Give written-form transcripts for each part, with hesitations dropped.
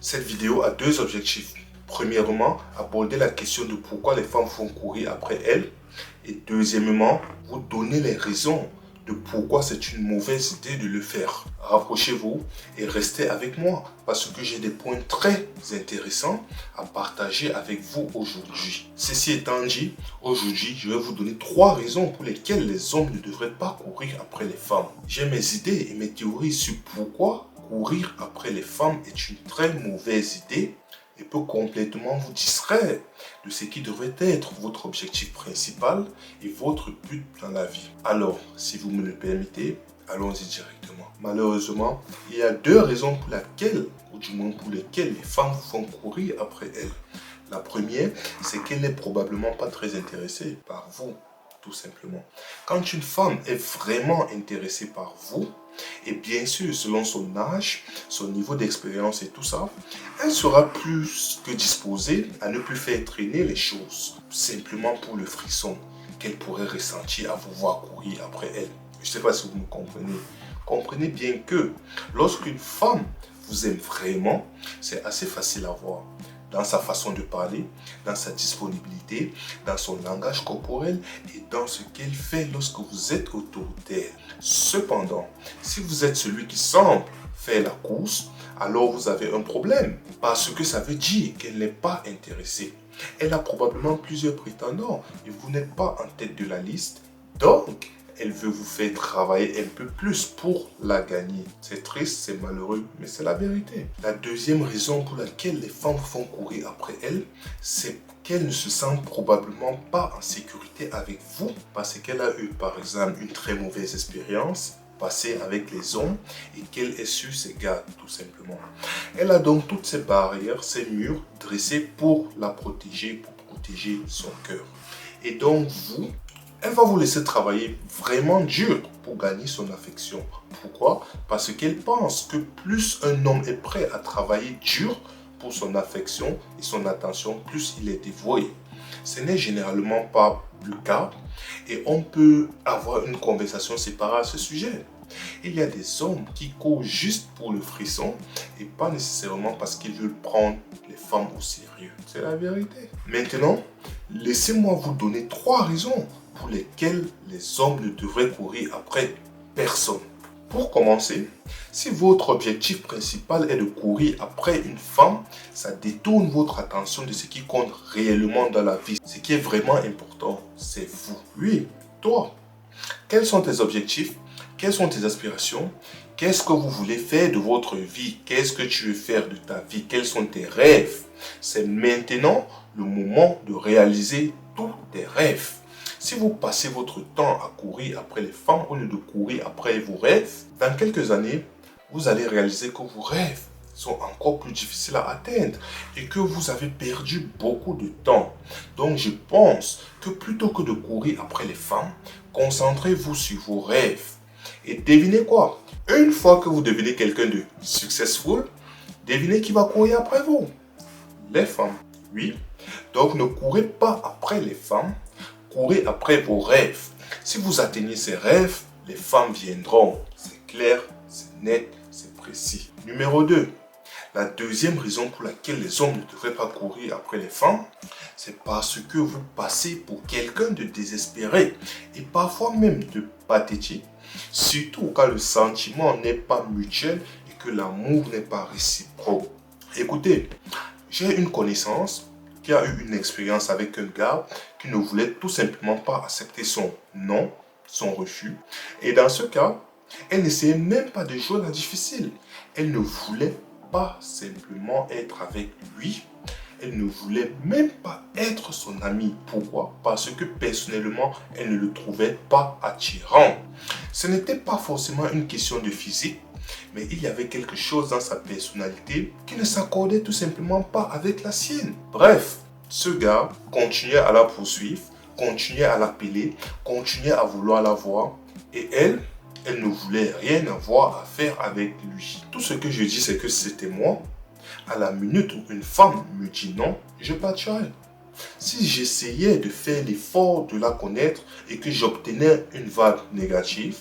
Cette vidéo a deux objectifs. Premièrement, aborder la question de pourquoi les femmes font courir après elles. Et deuxièmement, vous donner les raisons de pourquoi c'est une mauvaise idée de le faire. Rapprochez-vous et restez avec moi parce que j'ai des points très intéressants à partager avec vous aujourd'hui. Ceci étant dit, aujourd'hui, je vais vous donner 3 raisons pour lesquelles les hommes ne devraient pas courir après les femmes. J'ai mes idées et mes théories sur pourquoi courir après les femmes est une très mauvaise idée et peut complètement vous distraire de ce qui devrait être votre objectif principal et votre but dans la vie. Alors, si vous me le permettez, allons-y directement. Malheureusement, il y a 2 raisons pour lesquelles, ou du moins pour lesquelles les femmes font courir après elles. La première, c'est qu'elle n'est probablement pas très intéressée par vous, tout simplement. Quand une femme est vraiment intéressée par vous, et bien sûr, selon son âge, son niveau d'expérience et tout ça, elle sera plus que disposée à ne plus faire traîner les choses, simplement pour le frisson qu'elle pourrait ressentir à vous voir courir après elle. Je ne sais pas si vous me comprenez. Comprenez bien que lorsqu'une femme vous aime vraiment, c'est assez facile à voir. Dans sa façon de parler, dans sa disponibilité, dans son langage corporel et dans ce qu'elle fait lorsque vous êtes autour d'elle. Cependant, si vous êtes celui qui semble faire la course, alors vous avez un problème parce que ça veut dire qu'elle n'est pas intéressée. Elle a probablement plusieurs prétendants et vous n'êtes pas en tête de la liste. Donc, elle veut vous faire travailler un peu plus pour la gagner. C'est triste, c'est malheureux, mais c'est la vérité. La deuxième raison pour laquelle les femmes font courir après elles, c'est qu'elle ne se sent probablement pas en sécurité avec vous parce qu'elle a eu par exemple une très mauvaise expérience passée avec les hommes et qu'elle est sur ses gardes tout simplement. Elle a donc toutes ces barrières, ces murs dressés pour la protéger, pour protéger son cœur. Et donc vous, elle va vous laisser travailler vraiment dur pour gagner son affection. Pourquoi? Parce qu'elle pense que plus un homme est prêt à travailler dur pour son affection et son attention, plus il est dévoué. Ce n'est généralement pas le cas et on peut avoir une conversation séparée à ce sujet. Il y a des hommes qui courent juste pour le frisson et pas nécessairement parce qu'ils veulent prendre les femmes au sérieux. C'est la vérité. Maintenant, laissez-moi vous donner 3 raisons pour lesquelles les hommes ne devraient courir après personne. Pour commencer, si votre objectif principal est de courir après une femme, ça détourne votre attention de ce qui compte réellement dans la vie. Ce qui est vraiment important, c'est vous. Oui, toi. Quels sont tes objectifs? Quelles sont tes aspirations? Qu'est-ce que vous voulez faire de votre vie? Qu'est-ce que tu veux faire de ta vie? Quels sont tes rêves? C'est maintenant le moment de réaliser tous tes rêves. Si vous passez votre temps à courir après les femmes au lieu de courir après vos rêves, dans quelques années, vous allez réaliser que vos rêves sont encore plus difficiles à atteindre et que vous avez perdu beaucoup de temps. Donc je pense que plutôt que de courir après les femmes, concentrez-vous sur vos rêves. Et devinez quoi? Une fois que vous devenez quelqu'un de successful, devinez qui va courir après vous? Les femmes. Oui. Donc ne courez pas après les femmes. Courez après vos rêves. Si vous atteignez ces rêves, les femmes viendront. C'est clair, c'est net, c'est précis. Numéro 2. La deuxième raison pour laquelle les hommes ne devraient pas courir après les femmes, c'est parce que vous passez pour quelqu'un de désespéré et parfois même de pathétique, surtout quand le sentiment n'est pas mutuel et que l'amour n'est pas réciproque. Écoutez, j'ai une connaissance qui a eu une expérience avec un gars qui ne voulait tout simplement pas accepter son non, son refus. Et dans ce cas, elle n'essayait même pas de jouer la difficile. Elle ne voulait pas simplement être avec lui. Elle ne voulait même pas être son amie. Pourquoi? Parce que personnellement, elle ne le trouvait pas attirant. Ce n'était pas forcément une question de physique, mais il y avait quelque chose dans sa personnalité qui ne s'accordait tout simplement pas avec la sienne. Bref, ce gars continuait à la poursuivre, continuait à l'appeler, continuait à vouloir la voir. Et elle ne voulait rien avoir à faire avec lui. Tout ce que je dis, c'est que c'était moi. À la minute où une femme me dit non, je partirai. Si j'essayais de faire l'effort de la connaître et que j'obtenais une vague négative,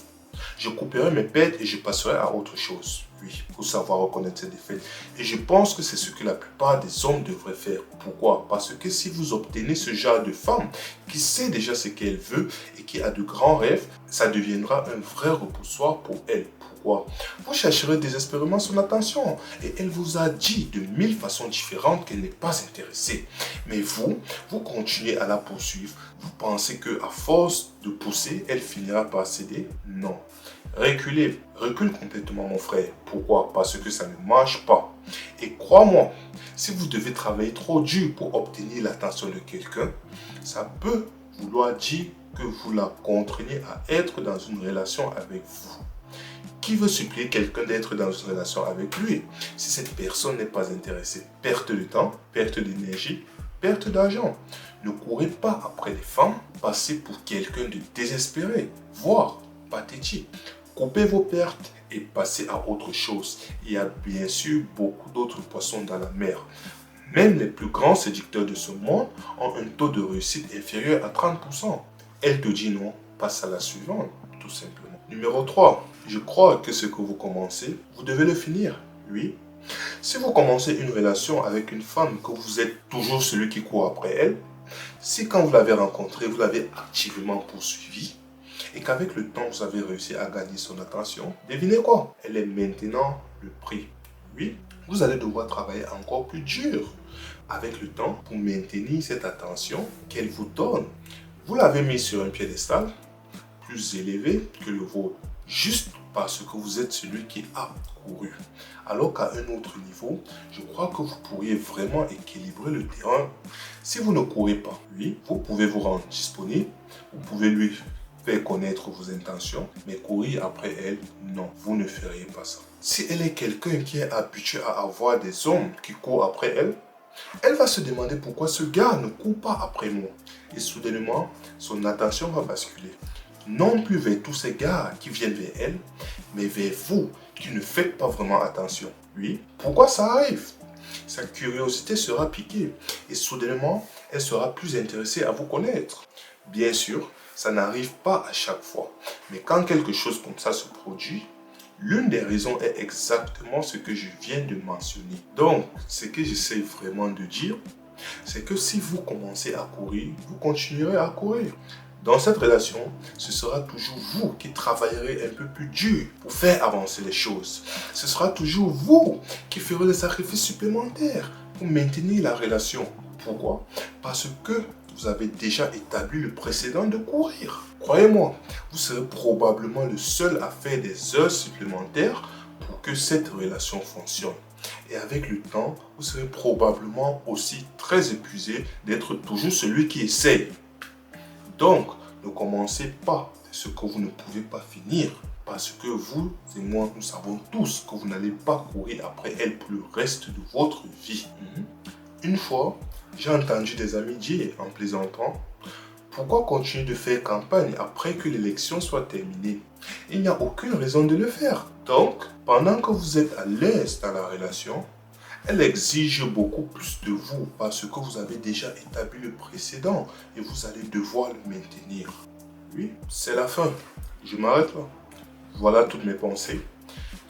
je couperai mes pertes et je passerai à autre chose. Oui, il faut savoir reconnaître ses défaites. Et je pense que c'est ce que la plupart des hommes devraient faire. Pourquoi? Parce que si vous obtenez ce genre de femme qui sait déjà ce qu'elle veut et qui a de grands rêves, ça deviendra un vrai repoussoir pour elle. Pourquoi? Vous chercherez désespérément son attention et elle vous a dit de 1000 façons différentes qu'elle n'est pas intéressée. Mais vous continuez à la poursuivre. Vous pensez qu'à force de pousser, elle finira par céder? Non. Reculez, recule complètement mon frère. Pourquoi? Parce que ça ne marche pas. Et crois-moi, si vous devez travailler trop dur pour obtenir l'attention de quelqu'un, ça peut vouloir dire que vous la contraignez à être dans une relation avec vous. Qui veut supplier quelqu'un d'être dans une relation avec lui si cette personne n'est pas intéressée? Perte de temps, perte d'énergie, perte d'argent. Ne courez pas après les femmes, passez pour quelqu'un de désespéré, voire pathétique. Coupez vos pertes et passez à autre chose. Il y a bien sûr beaucoup d'autres poissons dans la mer. Même les plus grands séducteurs de ce monde ont un taux de réussite inférieur à 30%. Elle te dit non, passe à la suivante, tout simplement. Numéro 3. Je crois que ce que vous commencez, vous devez le finir. Oui. Si vous commencez une relation avec une femme que vous êtes toujours celui qui court après elle, si quand vous l'avez rencontrée, vous l'avez activement poursuivie, et qu'avec le temps, vous avez réussi à gagner son attention, devinez quoi? Elle est maintenant le prix. Oui, vous allez devoir travailler encore plus dur avec le temps pour maintenir cette attention qu'elle vous donne. Vous l'avez mis sur un piédestal plus élevé que le vôtre, juste parce que vous êtes celui qui a couru. Alors qu'à un autre niveau, je crois que vous pourriez vraiment équilibrer le terrain. Si vous ne courez pas, oui, vous pouvez vous rendre disponible, vous pouvez lui faire connaître vos intentions, mais courir après elle, non, vous ne feriez pas ça. Si elle est quelqu'un qui est habitué à avoir des hommes qui courent après elle, elle va se demander pourquoi ce gars ne court pas après moi. Et soudainement, son attention va basculer. Non plus vers tous ces gars qui viennent vers elle, mais vers vous qui ne faites pas vraiment attention. Oui, pourquoi ça arrive? Sa curiosité sera piquée et soudainement, elle sera plus intéressée à vous connaître. Bien sûr, ça n'arrive pas à chaque fois, mais quand quelque chose comme ça se produit, l'une des raisons est exactement ce que je viens de mentionner. Donc, ce que j'essaie vraiment de dire, c'est que si vous commencez à courir, vous continuerez à courir. Dans cette relation, ce sera toujours vous qui travaillerez un peu plus dur pour faire avancer les choses. Ce sera toujours vous qui ferez des sacrifices supplémentaires pour maintenir la relation. Pourquoi? Parce que vous avez déjà établi le précédent de courir. Croyez-moi, vous serez probablement le seul à faire des heures supplémentaires pour que cette relation fonctionne. Et avec le temps, vous serez probablement aussi très épuisé d'être toujours celui qui essaye. Donc, ne commencez pas ce que vous ne pouvez pas finir. Parce que vous et moi, nous savons tous que vous n'allez pas courir après elle pour le reste de votre vie. Une fois, j'ai entendu des amis dire en plaisantant, pourquoi continuer de faire campagne après que l'élection soit terminée? Il n'y a aucune raison de le faire. Donc, pendant que vous êtes à l'aise dans la relation, elle exige beaucoup plus de vous parce que vous avez déjà établi le précédent et vous allez devoir le maintenir. Oui, c'est la fin. Je m'arrête là. Voilà toutes mes pensées.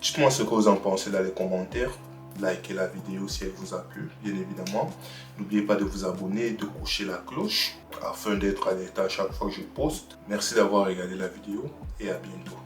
Dites-moi ce que vous en pensez dans les commentaires. Likez la vidéo si elle vous a plu, bien évidemment. N'oubliez pas de vous abonner et de cocher la cloche afin d'être alerté à chaque fois que je poste. Merci d'avoir regardé la vidéo et à bientôt.